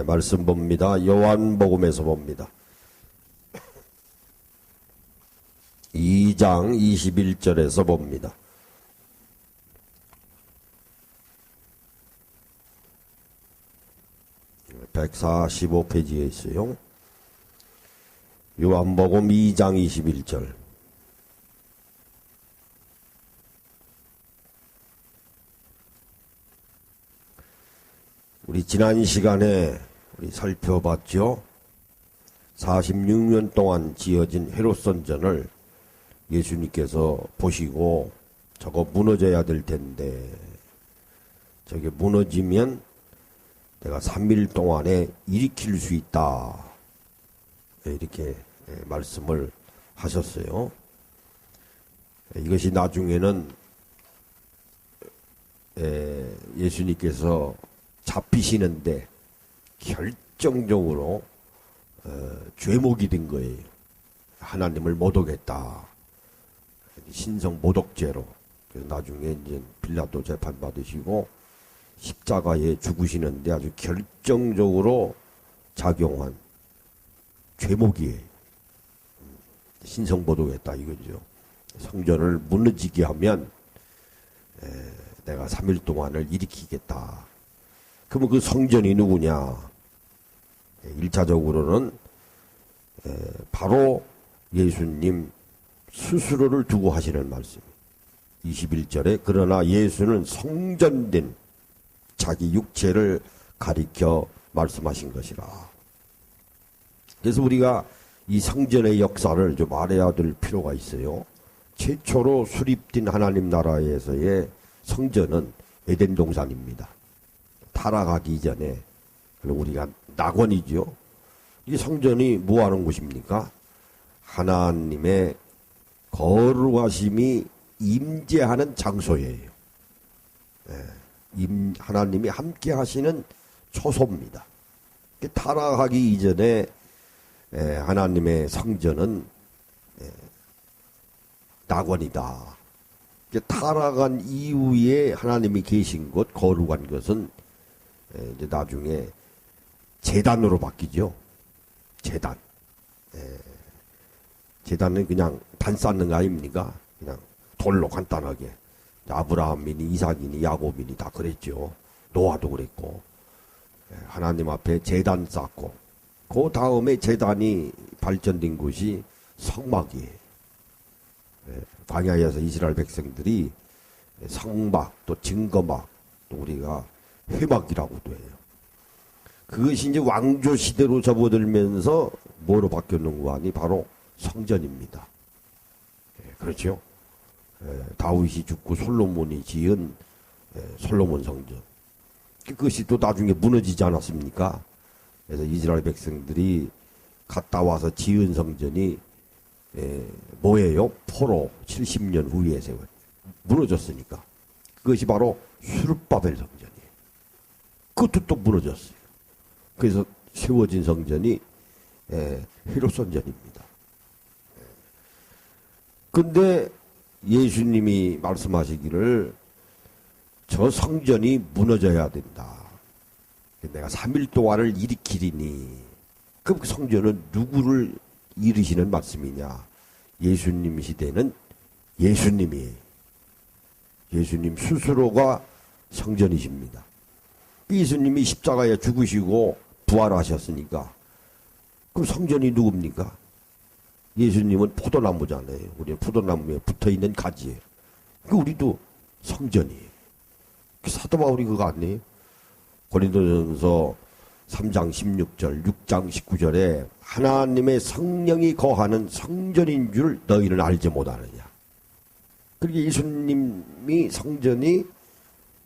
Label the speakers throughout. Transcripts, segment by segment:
Speaker 1: 말씀 봅니다. 요한복음에서 봅니다. 2장 21절에서 봅니다. (145페이지에) 있어요. 요한복음 2장 21절. 우리 지난 시간에 우리 살펴봤죠. 46년 동안 지어진 헤롯선전을 예수님께서 보시고 저거 무너져야 될 텐데 저게 무너지면 내가 3일 동안에 일으킬 수 있다. 이렇게 말씀을 하셨어요. 이것이 나중에는 예수님께서 잡히시는데 결정적으로 죄목이 된 거예요. 하나님을 모독했다. 신성 모독죄로. 그래서 나중에 이제 빌라도 재판 받으시고 십자가에 죽으시는데 아주 결정적으로 작용한 죄목이에요. 신성 모독했다 이거죠. 성전을 무너지게 하면 내가 3일 동안을 일으키겠다. 그러면 그 성전이 누구냐? 1차적으로는 바로 예수님 스스로를 두고 하시는 말씀. 21절에 그러나 예수는 성전된 자기 육체를 가리켜 말씀하신 것이라. 그래서 우리가 이 성전의 역사를 좀 알아야 될 필요가 있어요. 최초로 수립된 하나님 나라에서의 성전은 에덴 동산입니다. 타락하기 전에. 우리가 낙원이죠. 이 성전이 뭐 하는 곳입니까? 하나님의 거룩하심이 임재하는 장소예요. 하나님이 함께 하시는 초소입니다. 타락하기 이전에 하나님의 성전은 낙원이다. 타락한 이후에 하나님이 계신 곳, 거룩한 것은 이제 나중에 제단으로 바뀌죠. 제단. 제단은 그냥 단 쌓는 거 아닙니까? 그냥 돌로 간단하게. 아브라함이니 이삭이니 야곱이니 다 그랬죠. 노아도 그랬고. 하나님 앞에 제단 쌓고 그 다음에 제단이 발전된 곳이 성막이에요. 광야에서 이스라엘 백성들이 성막 또 증거막 또 우리가 회막이라고도 해요. 그것이 이제 왕조 시대로 접어들면서 뭐로 바뀌었는가 하니 바로 성전입니다. 그렇죠? 다윗이 죽고 솔로몬이 지은 솔로몬 성전. 그것이 또 나중에 무너지지 않았습니까? 그래서 이스라엘 백성들이 갔다 와서 지은 성전이 뭐예요? 포로 70년 후에 무너졌으니까. 그것이 바로 수르바벨 성전이에요. 그것도 또 무너졌어요. 그래서 세워진 성전이 헤롯선전입니다. 근데 예수님이 말씀하시기를 저 성전이 무너져야 된다. 내가 3일 동안을 일으키리니. 그럼 그 성전은 누구를 이르시는 말씀이냐? 예수님 시대는 예수님이에요. 예수님 스스로가 성전이십니다. 예수님이 십자가에 죽으시고 부활하셨으니까 그럼 성전이 누굽니까? 예수님은 포도나무잖아요. 우리는 포도나무에 붙어있는 가지예요. 우리도 성전이에요. 사도 바울이 그거 아니에요? 고린도전서 3장 16절, 6장 19절에 하나님의 성령이 거하는 성전인 줄 너희는 알지 못하느냐. 그렇게 예수님이 성전이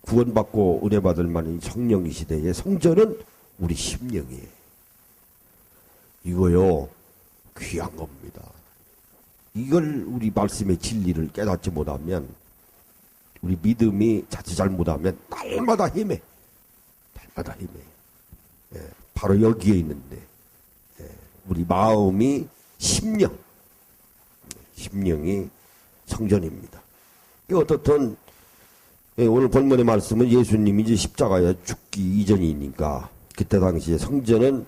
Speaker 1: 구원받고 은혜 받을 만한 성령 시대의 성전은 우리 심령이에요. 이거요 귀한 겁니다. 이걸 우리 말씀의 진리를 깨닫지 못하면 우리 믿음이 자칫 잘못하면 날마다 헤매. 날마다 헤매. 바로 여기에 있는데 우리 마음이 심령이 성전입니다. 어떻든 오늘 본문의 말씀은 예수님이 이제 십자가에 죽기 이전이니까 그때 당시에 성전은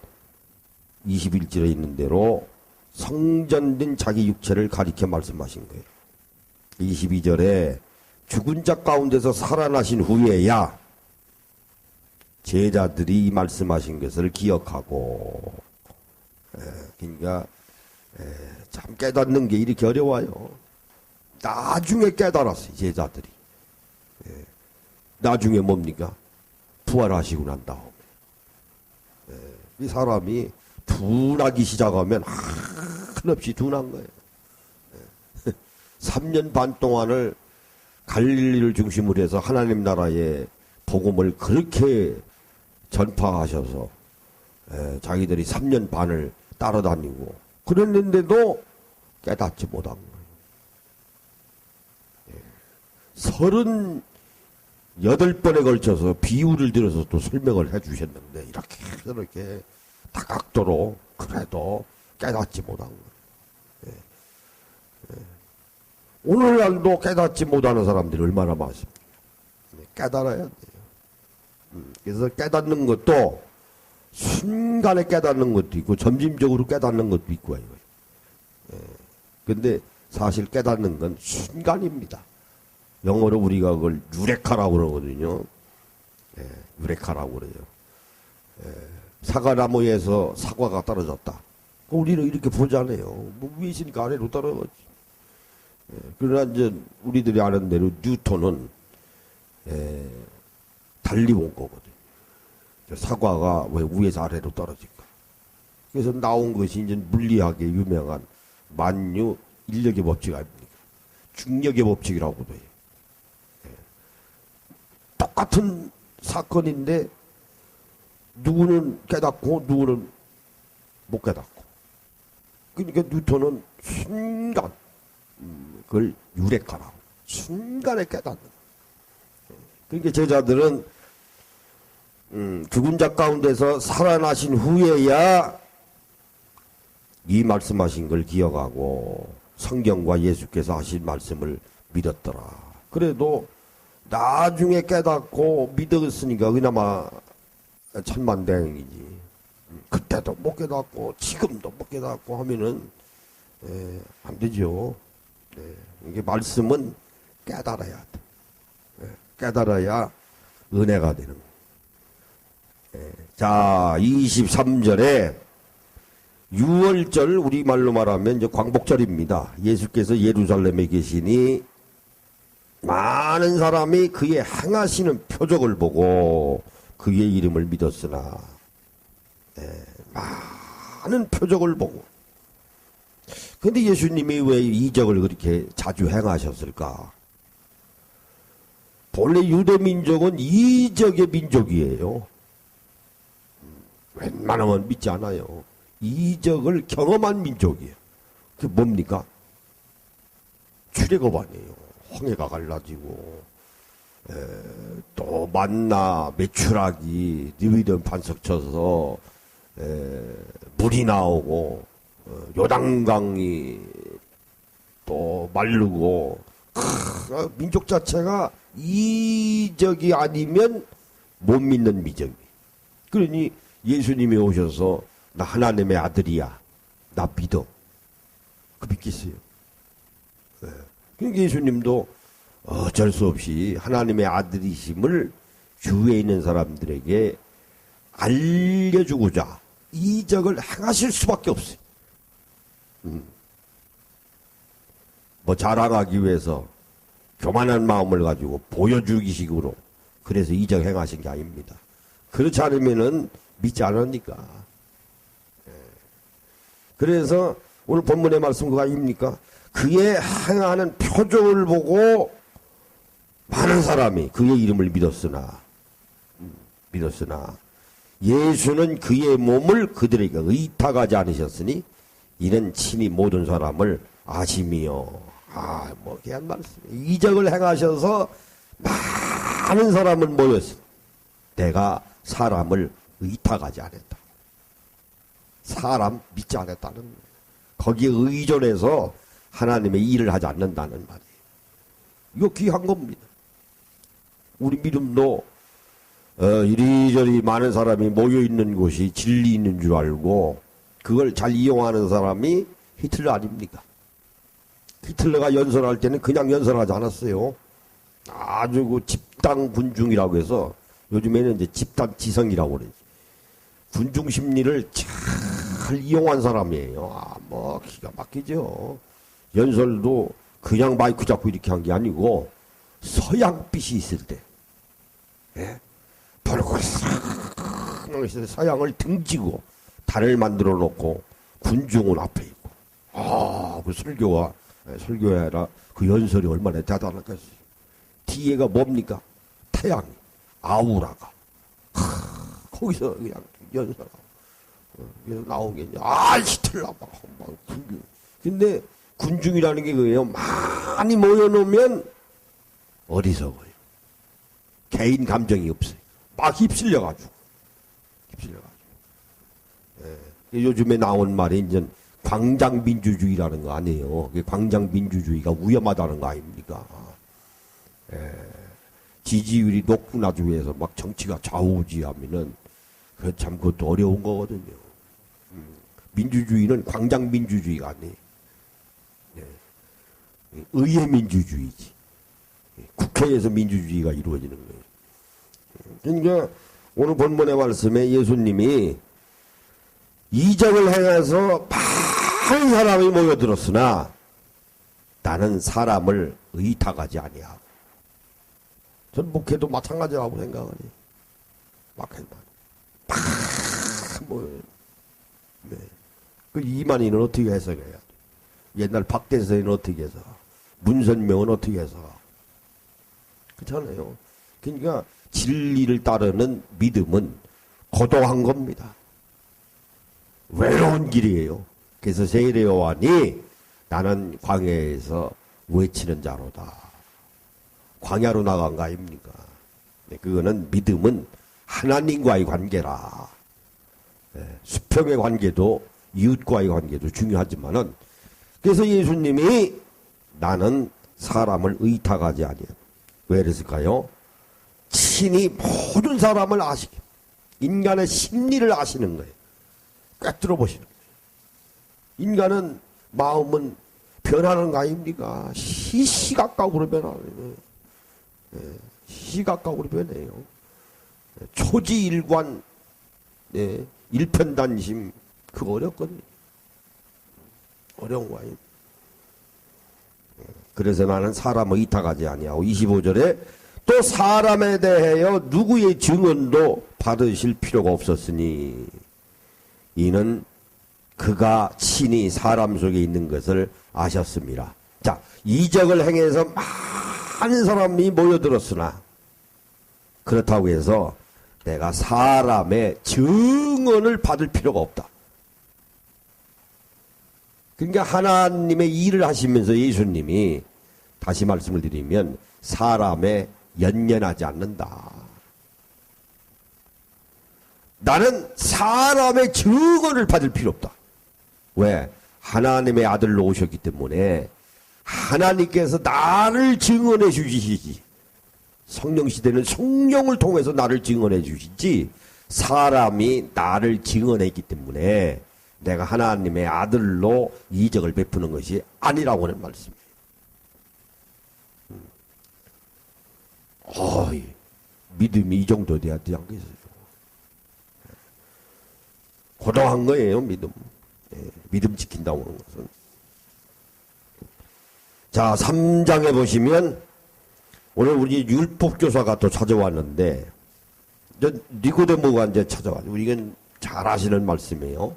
Speaker 1: 21절에 있는 대로 성전된 자기 육체를 가리켜 말씀하신 거예요. 22절에 죽은 자 가운데서 살아나신 후에야 제자들이 말씀하신 것을 기억하고, 그러니까 참 깨닫는 게 이렇게 어려워요. 나중에 깨달았어요, 제자들이. 나중에 뭡니까? 부활하시고 난 다음에. 이 사람이 둔하기 시작하면 한없이 둔한 거예요. 3년 반 동안을 갈릴리를 중심으로 해서 하나님 나라의 복음을 그렇게 전파하셔서 자기들이 3년 반을 따라다니고 그랬는데도 깨닫지 못한 거예요. 38번에 걸쳐서 비유를 들어서 또 설명을 해 주셨는데 이렇게 저렇게 다각도로 그래도 깨닫지 못한 거예요. 오늘날도 깨닫지 못하는 사람들이 얼마나 많습니까? 깨달아야 돼요. 그래서 깨닫는 것도 순간에 깨닫는 것도 있고 점진적으로 깨닫는 것도 있고요. 근데 사실 깨닫는 건 순간입니다. 영어로 우리가 그걸 유레카라고 그러거든요. 유레카라고 그래요. 사과나무에서 사과가 떨어졌다. 우리는 이렇게 보잖아요. 뭐 위에 있으니까 아래로 떨어졌지. 그러나 이제 우리들이 아는 대로 뉴턴은 달리 본 거거든요. 사과가 왜 위에서 아래로 떨어질까? 그래서 나온 것이 이제 물리학에 유명한 만유 인력의 법칙 아닙니까? 중력의 법칙이라고도 해요. 똑같은 사건인데 누구는 깨닫고 누구는 못 깨닫고. 그러니까 뉴턴은 순간 그걸 유레카라고 순간에 깨닫는. 그러니까 제자들은 죽은 자 가운데서 살아나신 후에야 이 말씀하신 걸 기억하고 성경과 예수께서 하신 말씀을 믿었더라. 그래도 나중에 깨닫고 믿었으니까 그나마 천만다행이지. 그때도 못 깨닫고 지금도 못 깨닫고 하면은 안 되죠. 이게 말씀은 깨달아야 돼. 깨달아야 은혜가 되는 거예요. 자, 23절에 6월절 우리말로 말하면 이제 광복절입니다. 예수께서 예루살렘에 계시니 많은 사람이 그의 행하시는 표적을 보고 그의 이름을 믿었으나 많은 표적을 보고. 근데 예수님이 왜 이적을 그렇게 자주 행하셨을까? 본래 유대민족은 이적의 민족이에요. 웬만하면 믿지 않아요. 이적을 경험한 민족이에요. 그게 뭡니까? 출애굽 아니에요. 홍해가 갈라지고 또 만나 메추라기 느비던 반석 쳐서 물이 나오고 요단강이 또 마르고 민족 자체가 이적이 아니면 못 믿는 민족이. 그러니 예수님이 오셔서 나 하나님의 아들이야. 나 믿어. 그 믿겠어요. 그러니까 예수님도 어쩔 수 없이 하나님의 아들이심을 주위에 있는 사람들에게 알려주고자 이적을 행하실 수밖에 없어요. 뭐 자랑하기 위해서 교만한 마음을 가지고 보여주기식으로 그래서 이적 행하신 게 아닙니다. 그렇지 않으면은 믿지 않으니까. 그래서 오늘 본문의 말씀 그거 아닙니까? 그의 행하는 표적을 보고 많은 사람이 그의 이름을 믿었으나 예수는 그의 몸을 그들에게 의탁하지 않으셨으니 이는 친히 모든 사람을 아심이요. 뭐 귀한 말씀이에요. 이적을 행하셔서 많은 사람을 모였습니다. 내가 사람을 의탁하지 않았다. 사람 믿지 않았다는 거예요. 거기에 의존해서 하나님의 일을 하지 않는다는 말이에요. 이거 귀한 겁니다. 우리 믿음도 이리저리 많은 사람이 모여있는 곳이 진리 있는 줄 알고 그걸 잘 이용하는 사람이 히틀러 아닙니까? 히틀러가 연설할 때는 그냥 연설하지 않았어요. 아주 그 집단 군중이라고 해서 요즘에는 이제 집단 지성이라고 그러지. 군중 심리를 잘 이용한 사람이에요. 뭐 기가 막히죠. 연설도 그냥 마이크 잡고 이렇게 한 게 아니고 서양빛이 있을 때, 예? 벌겋게 있을 때 서양을 등지고 달을 만들어 놓고 군중은 앞에 있고, 그 설교회라 그 연설이 얼마나 대단할까요? 뒤에가 뭡니까? 태양이, 아우라가. 거기서 그냥 연설하고. 그래서 나오겠냐. 히틀러 막 군중. 근데 군중이라는 게 그거예요. 많이 모여놓으면 어리석어요. 개인 감정이 없어요. 막 휩쓸려가지고. 예. 요즘에 나온 말이 이제 광장민주주의라는 거 아니에요. 광장민주주의가 위험하다는 거 아닙니까? 예. 지지율이 높구나 주에서 막 정치가 좌우지하면은 참 그것도 어려운 거거든요. 민주주의는 광장민주주의가 아니에요. 예. 의회 민주주의지. 국회에서 민주주의가 이루어지는 거예요. 그러니까 오늘 본문의 말씀에 예수님이 이적을 행해서 많은 사람이 모여들었으나 나는 사람을 의탁하지 아니하고. 전 목회도 마찬가지라고 생각하니. 막해도 모여요. 네. 그 이만희는 어떻게 해석해야 돼? 옛날 박대서는 어떻게 해서? 문선명은 어떻게 해서? 그렇잖아요. 그러니까 진리를 따르는 믿음은 고독한 겁니다. 외로운 길이에요. 그래서 세례요한이 나는 광야에서 외치는 자로다. 광야로 나간 거 아닙니까? 그거는 믿음은 하나님과의 관계라. 수평의 관계도 이웃과의 관계도 중요하지만은 그래서 예수님이 나는 사람을 의탁하지 아니하고. 왜 그랬을까요? 친히 모든 사람을 아시게 인간의 심리를 아시는 거예요. 꿰뚫어 보시는 거예요. 인간은 마음은 변하는 거 아닙니까? 시각각으로 변하는 거예요. 시각각으로 변해요. 초지일관, 일편단심, 그거 어렵거든요. 어려운 거 아닙니까? 그래서 나는 사람을 의탁하지 아니하고 25절에 또 사람에 대하여 누구의 증언도 받으실 필요가 없었으니 이는 그가 친히 사람 속에 있는 것을 아셨습니다. 자, 이적을 행해서 많은 사람이 모여들었으나 그렇다고 해서 내가 사람의 증언을 받을 필요가 없다. 그러니까 하나님의 일을 하시면서 예수님이 다시 말씀을 드리면 사람에 연연하지 않는다. 나는 사람의 증언을 받을 필요 없다. 왜? 하나님의 아들로 오셨기 때문에 하나님께서 나를 증언해 주시지. 성령 시대는 성령을 통해서 나를 증언해 주시지 사람이 나를 증언했기 때문에 내가 하나님의 아들로 이적을 베푸는 것이 아니라고 하는 말씀이에요. 믿음이 이 정도 돼야 되지 않겠어요? 고도한 거예요, 믿음. 믿음 지킨다고 하는 것은. 자, 3장에 보시면 오늘 우리 율법교사가 또 찾아왔는데 니고데모가 이제 찾아와가지고 이건 잘 아시는 말씀이에요.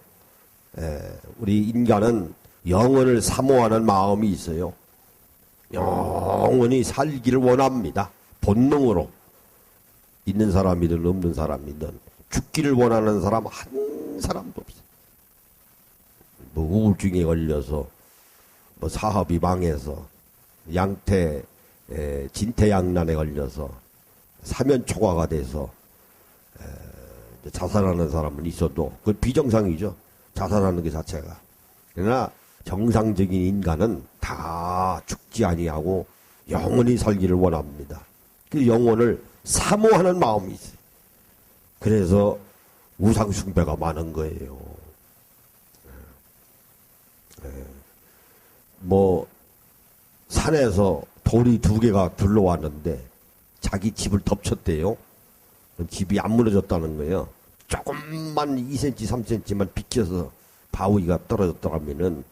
Speaker 1: 우리 인간은 영혼을 사모하는 마음이 있어요. 영원히 살기를 원합니다. 본능으로. 있는 사람이든 없는 사람이든 죽기를 원하는 사람 한 사람도 없어요. 뭐 우울증에 걸려서 뭐 사업이 망해서 진퇴양난에 걸려서 사면초가가 돼서 자살하는 사람은 있어도 그건 비정상이죠. 자살하는 게 자체가. 그러나 정상적인 인간은 다 죽지 아니하고 영원히 살기를 원합니다. 그 영혼을 사모하는 마음이 있어요. 그래서 우상숭배가 많은 거예요. 뭐 산에서 돌이 2개가 둘러왔는데 자기 집을 덮쳤대요. 집이 안 무너졌다는 거예요. 조금만 2cm, 3cm만 비켜서 바위가 떨어졌더라면은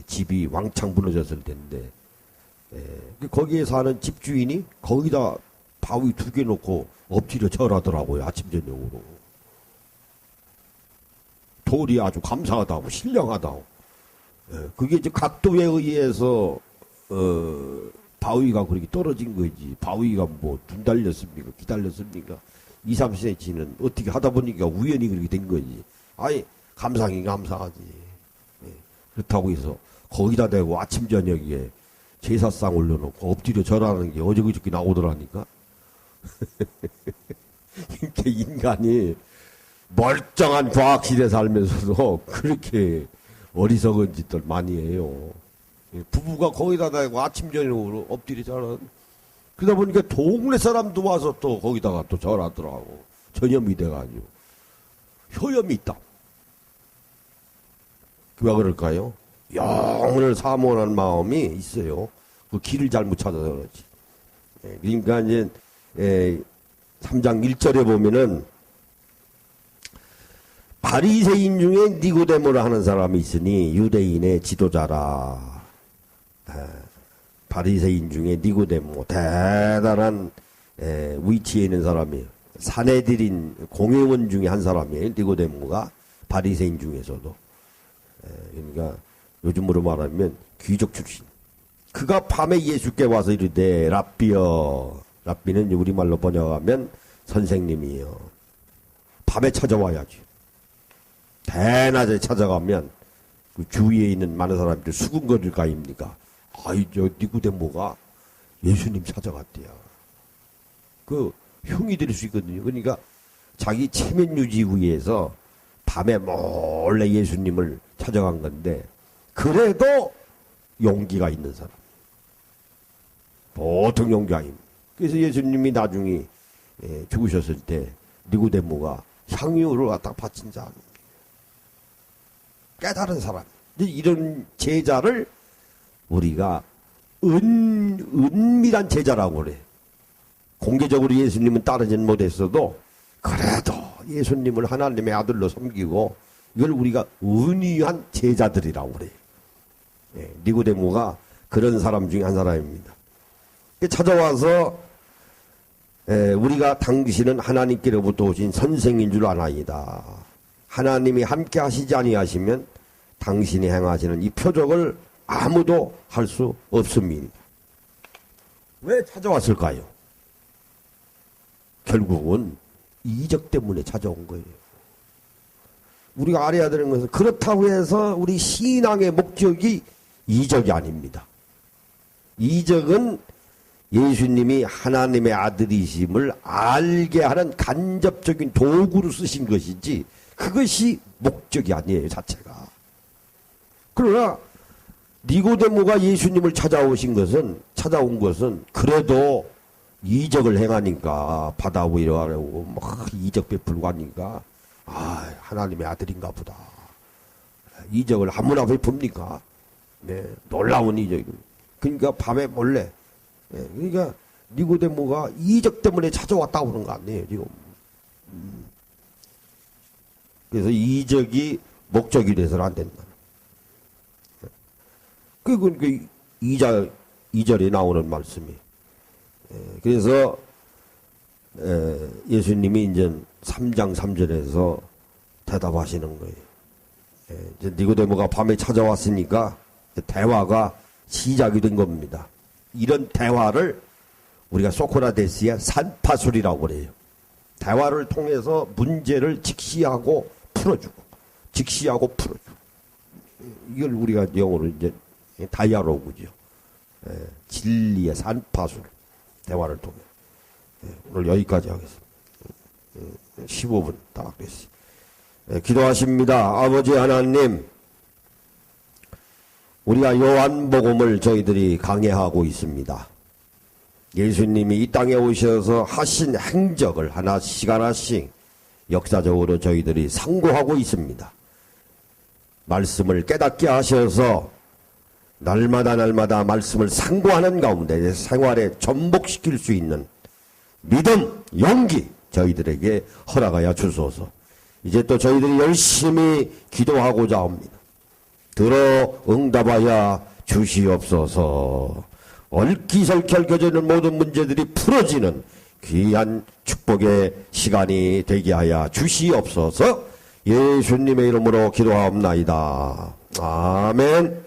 Speaker 1: 집이 왕창 무너졌을 텐데, 거기에 사는 집주인이 거기다 바위 2개 놓고 엎드려 절하더라고요. 아침 저녁으로. 돌이 아주 감사하다고, 신령하다고. 그게 이제 각도에 의해서 바위가 그렇게 떨어진 거지. 바위가 뭐 둔달렸습니까? 기달렸습니까? 2, 3cm는 어떻게 하다 보니까 우연히 그렇게 된 거지. 아니, 감상이 감사하지. 그렇다고 해서 거기다 대고 아침 저녁에 제사상 올려놓고 엎드려 절하는 게 어저그저께 나오더라니까. 이렇게 인간이 멀쩡한 과학시대 살면서도 그렇게 어리석은 짓들 많이 해요. 부부가 거기다 대고 아침 저녁으로 엎드려 절하는. 그러다 보니까 동네 사람도 와서 또 거기다가 또 절하더라고. 전염이 돼가지고. 효염이 있다. 왜 그럴까요? 영혼을 사모하는 마음이 있어요. 그 길을 잘못 찾아서 그렇지. 그러니까 이제 3장 1절에 보면은 바리새인 중에 니고데모라 하는 사람이 있으니 유대인의 지도자라. 바리새인 중에 니고데모, 대단한 위치에 있는 사람이에요. 사내들인 공회원 중에 한 사람이에요. 니고데모가 바리새인 중에서도. 그러니까 요즘으로 말하면 귀족 출신. 그가 밤에 예수께 와서 이르되 랍비여. 랍비는 우리말로 번역하면 선생님이요. 밤에 찾아와야지. 대낮에 찾아가면 그 주위에 있는 많은 사람들이 수군거릴 거 아닙니까? 아이, 저 니고데모가 예수님 찾아갔대요. 그 흉이 될 수 있거든요. 그러니까 자기 체면 유지 위해서 밤에 몰래 예수님을 찾아간 건데, 그래도 용기가 있는 사람. 보통 용기가 아닙니다. 그래서 예수님이 나중에 죽으셨을 때 니고데모가 향유를 갖다 바친 자, 깨달은 사람. 이런 제자를 우리가 은밀한 제자라고 그래. 공개적으로 예수님은 따르지는 못했어도 그래도 예수님을 하나님의 아들로 섬기고 이걸 우리가 은유한 제자들이라고 그래. 니고데모가 그런 사람 중에 한 사람입니다. 찾아와서 우리가 당신은 하나님께로부터 오신 선생인 줄 아나이다. 하나님이 함께 하시지 아니하시면 당신이 행하시는 이 표적을 아무도 할 수 없습니다. 왜 찾아왔을까요? 결국은 이적 때문에 찾아온 거예요. 우리가 알아야 되는 것은 그렇다고 해서 우리 신앙의 목적이 이적이 아닙니다. 이적은 예수님이 하나님의 아들이심을 알게 하는 간접적인 도구로 쓰신 것이지 그것이 목적이 아니에요, 자체가. 그러나 니고데모가 예수님을 찾아온 것은 그래도 이적을 행하니까 바다 위로 하려고 막 이적 베풀고 하니까 하나님의 아들인가 보다. 이적을 아무나 베풉니까? 네, 놀라운 이적입니다. 그러니까 밤에 몰래. 그러니까 니고데모가 이적 때문에 찾아왔다고 그런 거 아니에요, 지금. 그래서 이적이 목적이 돼서는 안 된다. 그건 그 2절에 나오는 말씀이. 그래서 예수님이 이제 3장 3절에서 대답하시는 거예요. 이제 니고데모가 밤에 찾아왔으니까 대화가 시작이 된 겁니다. 이런 대화를 우리가 소크라테스의 산파술이라고 그래요. 대화를 통해서 문제를 직시하고 풀어주고, 직시하고 풀어주고. 이걸 우리가 영어로 이제 다이아로그죠. 진리의 산파술. 대화를 통해. 오늘 여기까지 하겠습니다. 15분 딱 됐어요. 기도하십니다. 아버지 하나님, 우리가 요한복음을 저희들이 강해하고 있습니다. 예수님이 이 땅에 오셔서 하신 행적을 하나씩 하나씩 역사적으로 저희들이 상고하고 있습니다. 말씀을 깨닫게 하셔서 날마다 말씀을 상고하는 가운데 생활에 전복시킬 수 있는 믿음, 용기 저희들에게 허락하여 주소서. 이제 또 저희들이 열심히 기도하고자 합니다. 들어 응답하여 주시옵소서. 얼기설결 겨지는 모든 문제들이 풀어지는 귀한 축복의 시간이 되게 하여 주시옵소서. 예수님의 이름으로 기도하옵나이다. 아멘.